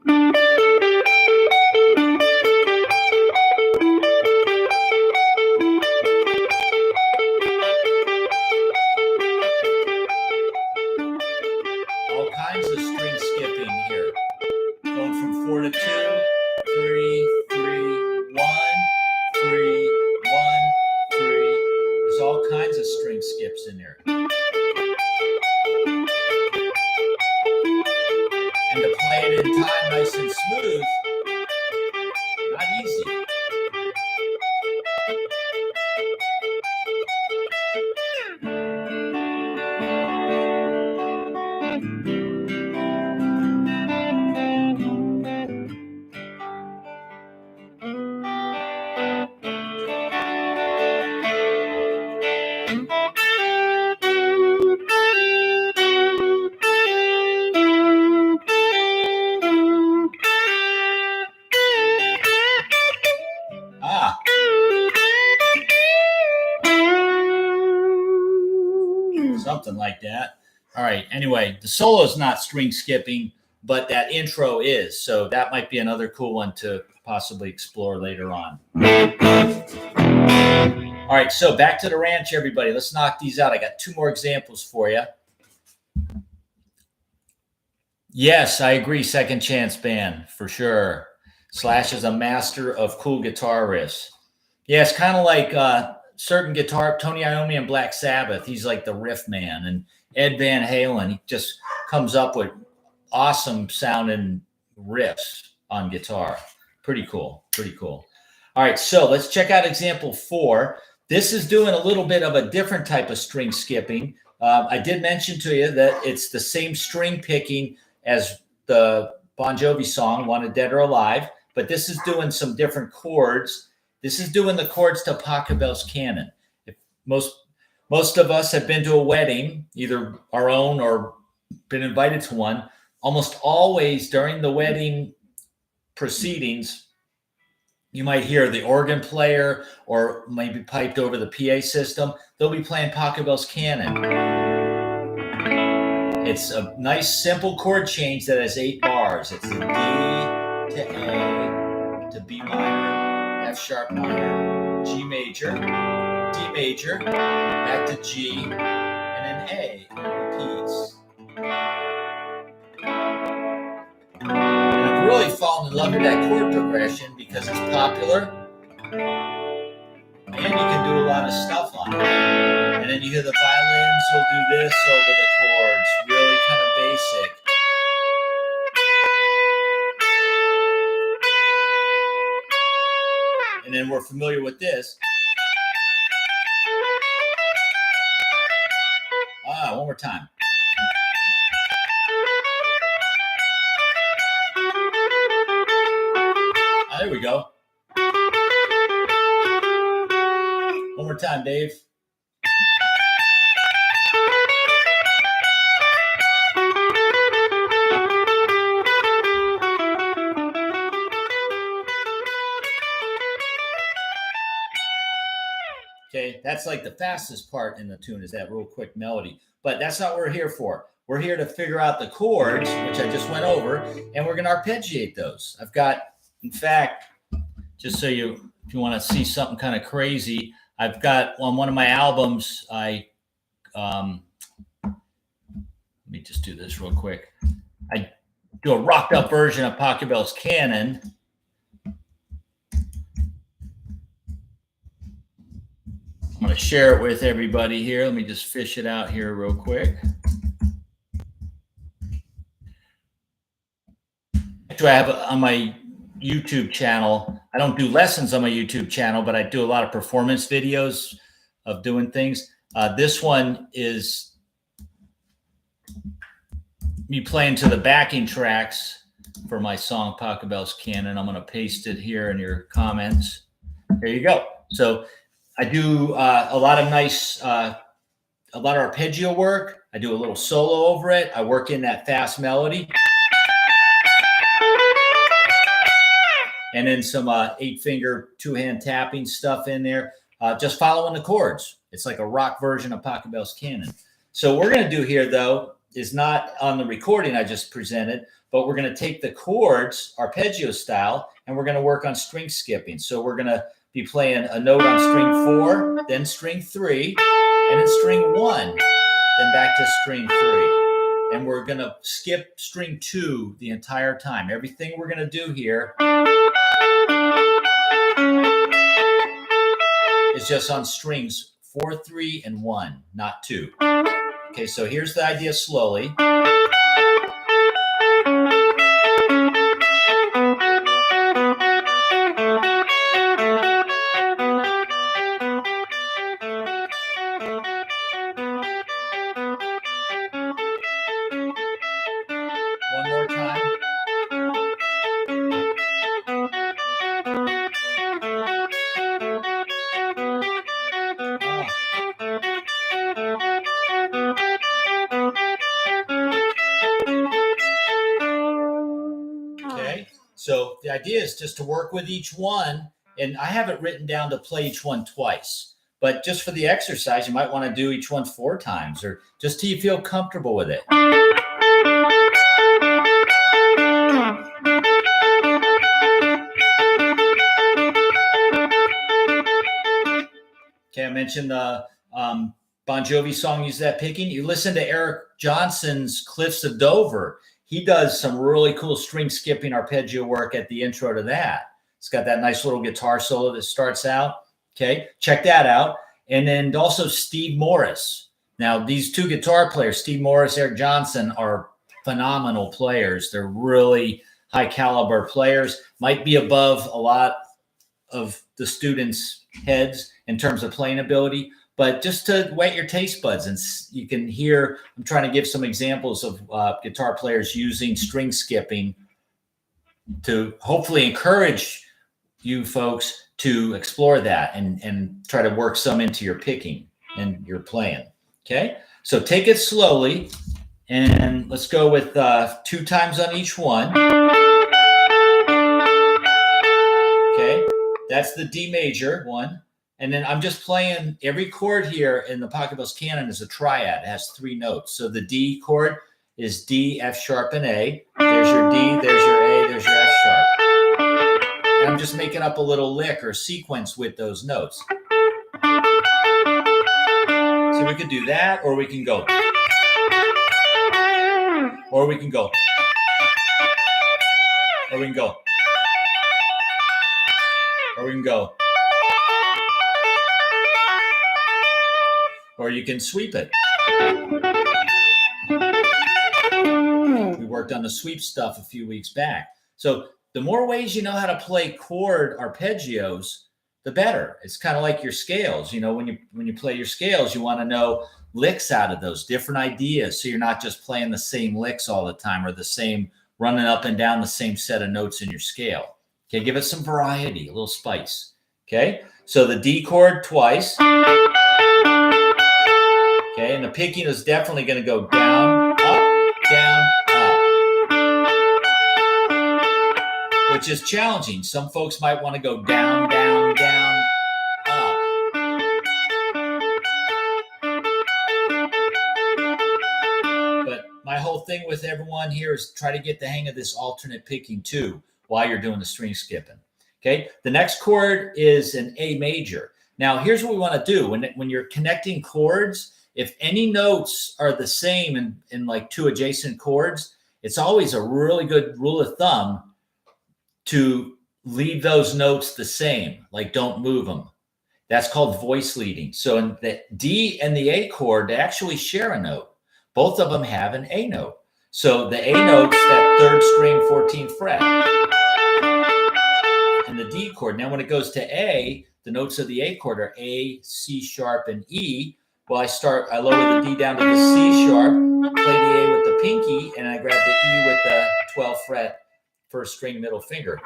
All kinds of string skipping here. Going from 4 to 2, 3, 3, 1, 3, 1, 3. There's all kinds of string skips in there. And to play it in time nice and smooth, not easy. Something like that. All right. Anyway, the solo is not string skipping, but that intro is. So that might be another cool one to possibly explore later on. All right. So back to the ranch, everybody. Let's knock these out. I got 2 more examples for you. Yes, I agree. Second Chance Band for sure. Slash is a master of cool guitar riffs. Yeah, it's kind of like certain guitar, Tony Iommi and Black Sabbath. He's like the riff man. And Ed Van Halen, he just comes up with awesome sounding riffs on guitar. Pretty cool. Pretty cool. All right, so let's check out example 4. This is doing a little bit of a different type of string skipping. I did mention to you that it's the same string picking as the Bon Jovi song, Wanted Dead or Alive, but this is doing some different chords. This is doing the chords to Pachelbel's Canon. If most of us have been to a wedding, either our own or been invited to one. Almost always during the wedding proceedings, you might hear the organ player or maybe piped over the PA system. They'll be playing Pachelbel's canon. It's a nice simple chord change that has 8 bars. It's a D to A to B minor, F sharp minor, G major, D major, back to G, and then A, and it repeats. And I've really fallen in love with that chord progression because it's popular and you can do a lot of stuff on it. And then you hear the violins will do this over the chords, really kind of basic. And then we're familiar with this. One more time. There we go. One more time, Dave. Okay, that's like the fastest part in the tune is that real quick melody. But that's not what we're here for. We're here to figure out the chords, which I just went over, and we're going to arpeggiate those. I've got, in fact, just so if you want to see something kind of crazy, I've got on one of my albums, let me just do this real quick. I do a rocked up version of Pachelbel's canon. I'm going to share it with everybody here. Let me just fish it out here real quick. Actually, I have on my YouTube channel, I don't do lessons on my YouTube channel, but I do a lot of performance videos of doing things. This one is me playing to the backing tracks for my song Pachelbel's Canon. I'm going to paste it here in your comments. There you go. So I do a lot of arpeggio work. I do a little solo over it. I work in that fast melody. And then some 8-finger, 2-hand tapping stuff in there, just following the chords. It's like a rock version of Pachelbel's canon. So what we're going to do here, though, is not on the recording I just presented, but we're going to take the chords, arpeggio style, and we're going to work on string skipping. So we're going to be playing a note on string 4, then string 3, and then string 1, then back to string 3. And we're going to skip string 2 the entire time. Everything we're going to do here is just on strings 4, 3, and 1, not 2. Okay, so here's the idea slowly. One more time. Okay, so the idea is just to work with each one, and I have it written down to play each one twice. But just for the exercise, you might want to do each one 4 times, or just till you feel comfortable with it. Okay, I mentioned the Bon Jovi song, Use That Picking. You listen to Eric Johnson's Cliffs of Dover. He does some really cool string skipping arpeggio work at the intro to that. It's got that nice little guitar solo that starts out. Okay, check that out. And then also Steve Morris. Now, these 2 guitar players, Steve Morris, Eric Johnson, are phenomenal players. They're really high caliber players. Might be above a lot of the students' heads in terms of playing ability, but just to whet your taste buds, and you can hear, I'm trying to give some examples of guitar players using string skipping to hopefully encourage you folks to explore that and try to work some into your picking and your playing. Okay, so take it slowly, and let's go with 2 times on each one. Okay, That's the D major one. And then I'm just playing every chord here in the Pocketbus canon is a triad. It has 3 notes. So the D chord is D, F sharp, and A. There's your D, there's your A, there's your F sharp. And I'm just making up a little lick or sequence with those notes. So we could do that, or we can go. Or we can go. Or we can go. Or we can go. Or you can sweep it. We worked on the sweep stuff a few weeks back. So the more ways you know how to play chord arpeggios, the better. It's kind of like your scales. You know, when you play your scales, you want to know licks out of those, different ideas. So you're not just playing the same licks all the time or the same, running up and down the same set of notes in your scale. Okay, give it some variety, a little spice. Okay, so the D chord twice. Okay, and the picking is definitely going to go down, up, down, up. Which is challenging. Some folks might want to go down, down, down, up. But my whole thing with everyone here is try to get the hang of this alternate picking too while you're doing the string skipping. Okay, the next chord is an A major. Now, here's what we want to do. When you're connecting chords, if any notes are the same in like 2 adjacent chords, it's always a really good rule of thumb to leave those notes the same, like don't move them. That's called voice leading. So in the D and the A chord, they actually share a note. Both of them have an A note. So the A note's that 3rd string, 14th fret. And the D chord. Now when it goes to A, the notes of the A chord are A, C sharp, and E. Well, I lower the D down to the C sharp, play the A with the pinky, and I grab the E with the 12th fret, 1st string, middle finger.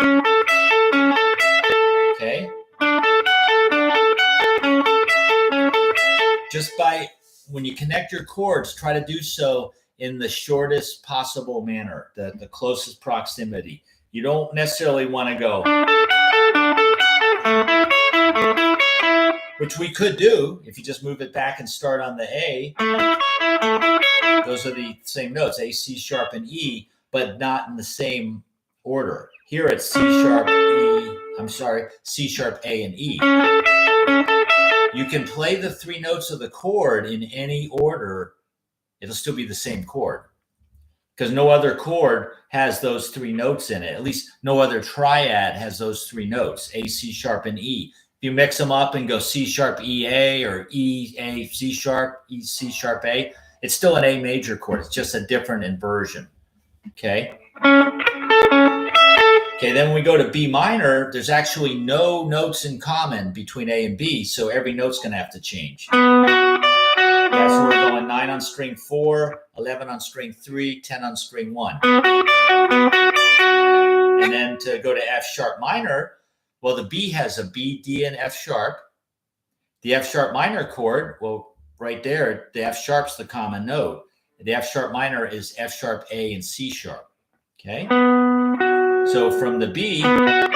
Okay? Just when you connect your chords, try to do so in the shortest possible manner, the closest proximity. You don't necessarily want to go, which we could do if you just move it back and start on the A. Those are the same notes, A, C sharp, and E, but not in the same order. Here it's C sharp, C sharp, A, and E. You can play the 3 notes of the chord in any order. It'll still be the same chord because no other chord has those 3 notes in it. At least no other triad has those 3 notes, A, C sharp, and E. If you mix them up and go C sharp, E, A, or E, A, C sharp, E, C sharp, A, it's still an A major chord. It's just a different inversion. Okay. Okay, then when we go to B minor, there's actually no notes in common between A and B, so every note's going to have to change. Yeah, so we're going 9 on string 4, 11 on string 3, 10 on string 1. And then to go to F sharp minor, well, the B has a B, D, and F sharp. The F sharp minor chord, well, right there, the F sharp's the common note. The F sharp minor is F sharp, A, and C sharp. Okay? So from the B, I'll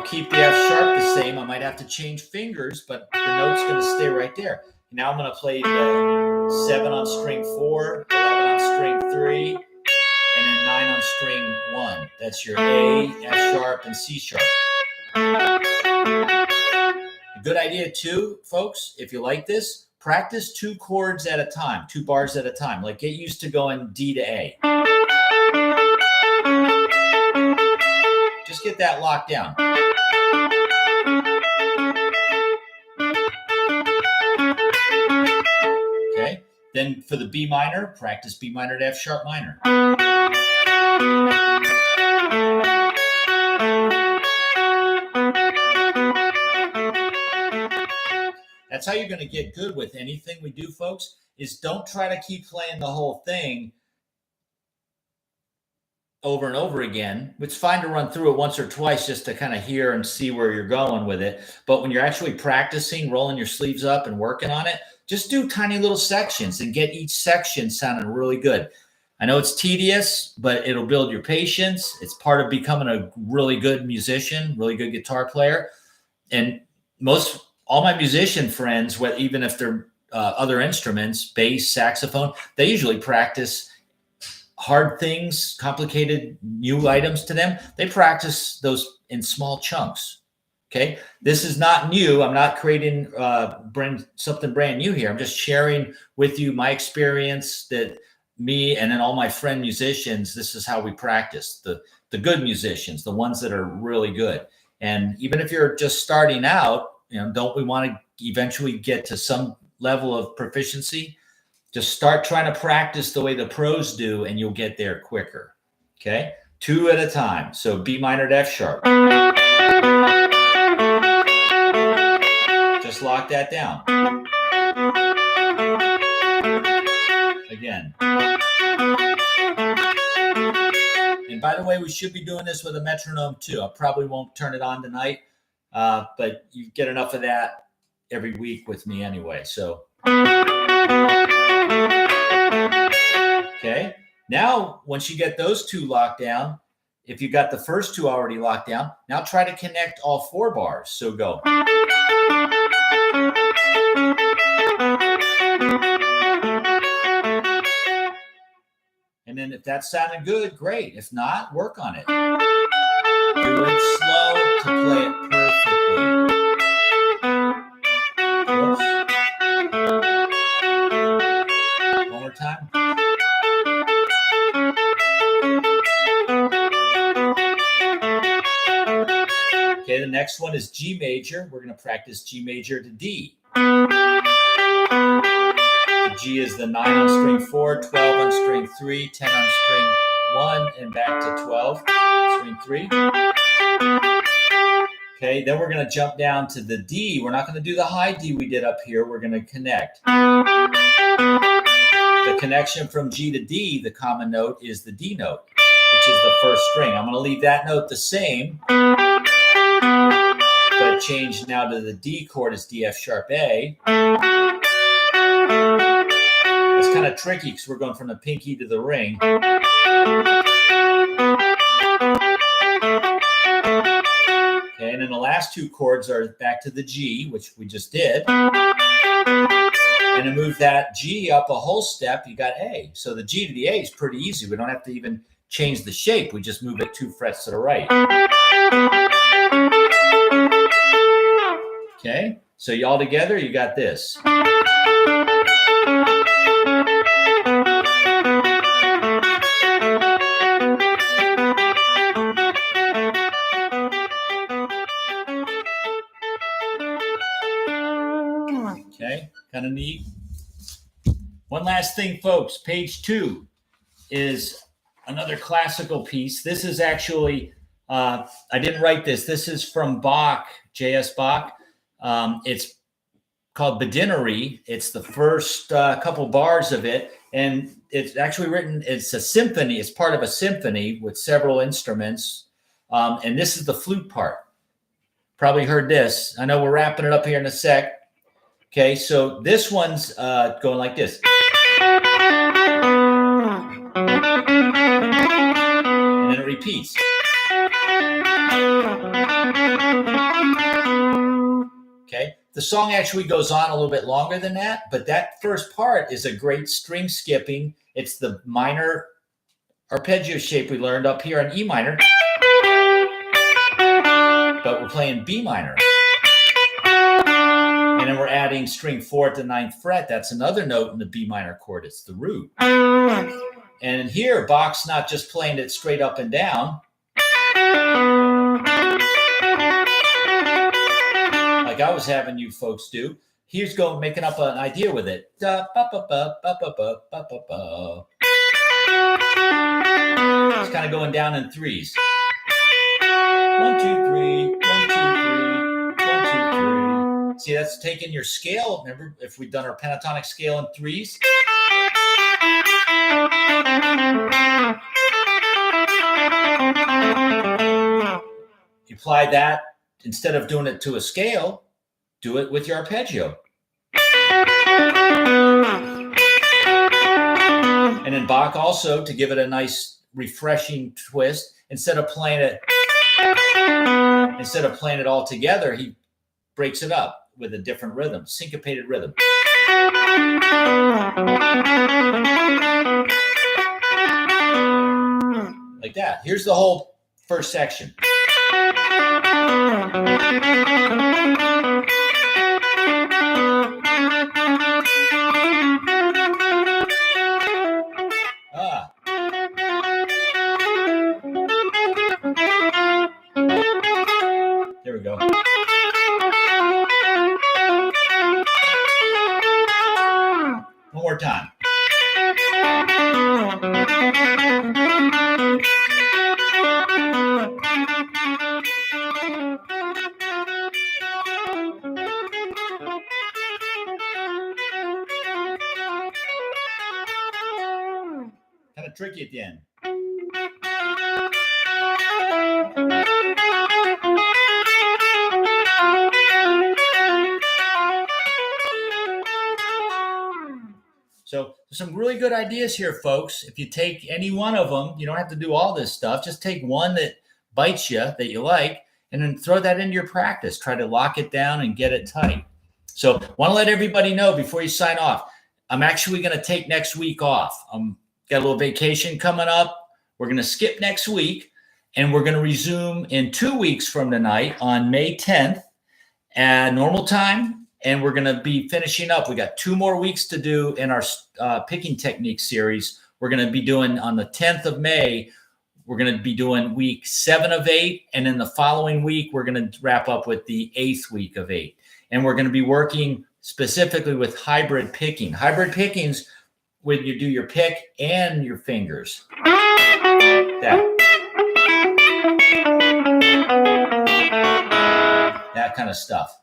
keep the F sharp the same. I might have to change fingers, but the note's going to stay right there. Now I'm going to play the 7 on string 4, 11 on string 3, and then 9 on string 1. That's your A, F sharp, and C sharp. A good idea too, folks, if you like this, practice 2 chords at a time, 2 bars at a time. Like get used to going D to A. Just get that locked down. Okay. Then for the B minor, practice B minor to F sharp minor. That's how you're going to get good with anything we do, folks, is don't try to keep playing the whole thing over and over again. It's fine to run through it once or twice just to kind of hear and see where you're going with it. But when you're actually practicing, rolling your sleeves up and working on it, just do tiny little sections and get each section sounding really good. I know it's tedious, but it'll build your patience. It's part of becoming a really good musician, really good guitar player. And all my musician friends, even if they're other instruments, bass, saxophone, they usually practice hard things, complicated new items to them. They practice those in small chunks. Okay, this is not new. I'm not creating something brand new here. I'm just sharing with you my experience, that me and then all my friend musicians, this is how we practice. The good musicians, the ones that are really good. And even if you're just starting out, don't we want to eventually get to some level of proficiency? Just start trying to practice the way the pros do, and you'll get there quicker. Okay, 2 at a time. So B minor to F sharp. Just lock that down. Again. And by the way, we should be doing this with a metronome too. I probably won't turn it on tonight, but you get enough of that every week with me anyway. So, okay. Now, once you get those 2 locked down, if you got the first 2 already locked down, now try to connect all 4 bars. So go. And then if that sounded good, great. If not, work on it. Do it slow to play it perfectly. Oops. One more time. Okay, the next one is G major. We're going to practice G major to D. The G is the 9 on string 4, 12 on string 3, 10 on string 1, and back to 12, string 3. Okay, then we're going to jump down to the D. We're not going to do the high D we did up here. We're going to connect. The connection from G to D, the common note, is the D note, which is the first string. I'm going to leave that note the same, but change now to the D chord as D F sharp A. It's kind of tricky because we're going from the pinky to the ring. Okay, and then the last 2 chords are back to the G, which we just did. And to move that G up a whole step, you got A. So the G to the A is pretty easy. We don't have to even change the shape. We just move it 2 frets to the right. Okay, so you all together, you got this. Okay, kind of neat. One last thing, folks. Page 2 is another classical piece. This is actually, I didn't write this. This is from Bach, J.S. Bach. It's called Bedinnery. It's the first couple bars of it. And it's actually written, it's a symphony. It's part of a symphony with several instruments. And this is the flute part. Probably heard this. I know we're wrapping it up here in a sec. Okay, so this one's going like this. And then it repeats. Okay, the song actually goes on a little bit longer than that, but that first part is a great string skipping. It's the minor arpeggio shape we learned up here on E minor, but we're playing B minor. And then we're adding string 4 at the 9th fret. That's another note in the B minor chord. It's the root. And here, Bach's not just playing it straight up and down, like I was having you folks do. He's making up an idea with it. It's kind of going down in 3s. 1, 2, 3, 1, 2, 3, 1, 2, 3. See, that's taking your scale. Remember, if we've done our pentatonic scale in 3s. You apply that, instead of doing it to a scale, do it with your arpeggio. And then Bach also, to give it a nice refreshing twist, instead of playing it all together, he breaks it up with a different rhythm, syncopated rhythm. Like that. Here's the whole first section. There we go. One more time. Kind of tricky at the end. So some really good ideas here, folks. If you take any one of them, you don't have to do all this stuff. Just take one that bites you, that you like, and then throw that into your practice. Try to lock it down and get it tight. So want to let everybody know before you sign off, I'm actually going to take next week off. Got a little vacation coming up. We're going to skip next week, and we're going to resume in 2 weeks from tonight on May 10th at normal time. And we're going to be finishing up. We got 2 more weeks to do in our picking technique series. We're going to be doing on the 10th of May. We're going to be doing week 7 of 8. And then the following week, we're going to wrap up with the 8th week of 8. And we're going to be working specifically with hybrid picking. Hybrid pickings, when you do your pick and your fingers. That kind of stuff.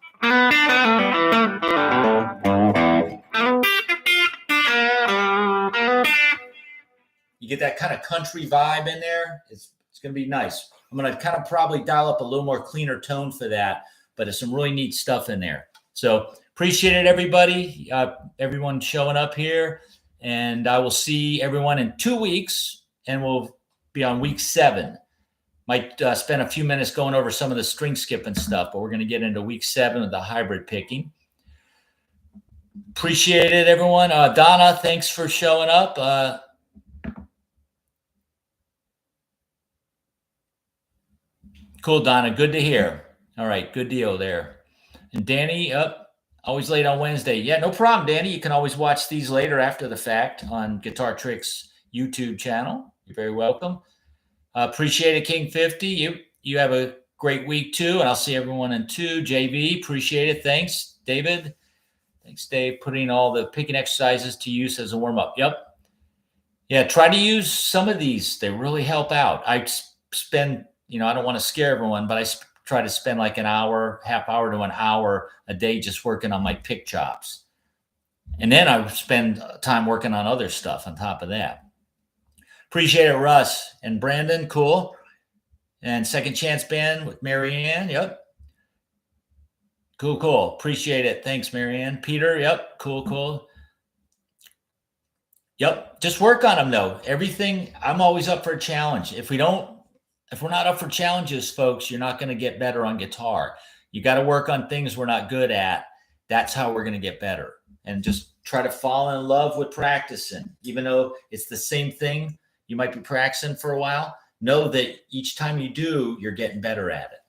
You get that kind of country vibe in there. It's going to be nice. I'm going to kind of probably dial up a little more cleaner tone for that, but there's some really neat stuff in there. So appreciate it, everybody, everyone showing up here. And I will see everyone in 2 weeks, and we'll be on week 7. Might spend a few minutes going over some of the string skipping stuff, but we're going to get into week 7 of the hybrid picking. Appreciate it, everyone. Donna, thanks for showing up. Cool, Donna. Good to hear. All right, good deal there. And Danny, always late on Wednesday. Yeah, no problem, Danny. You can always watch these later after the fact on Guitar Tricks YouTube channel. You're very welcome. Appreciate it, King 50. You have a great week too, and I'll see everyone in 2. JV, appreciate it. Thanks, David. Thanks, Dave, putting all the picking exercises to use as a warm-up. Yep. Yeah, try to use some of these. They really help out. I spend, I don't want to scare everyone, but I try to spend like an hour, half hour to an hour a day just working on my pick chops. And then I spend time working on other stuff on top of that. Appreciate it, Russ and Brandon. Cool. And Second Chance Band with Marianne. Yep. Cool. Appreciate it. Thanks, Marianne. Peter. Yep. Cool. Yep. Just work on them, though. Everything. I'm always up for a challenge. If we're not up for challenges, folks, you're not going to get better on guitar. You got to work on things we're not good at. That's how we're going to get better. And just try to fall in love with practicing. Even though it's the same thing, you might be practicing for a while. Know that each time you do, you're getting better at it.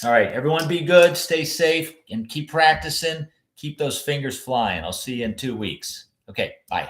All right, everyone be good, stay safe, and keep practicing. Keep those fingers flying. I'll see you in 2 weeks. Okay, bye.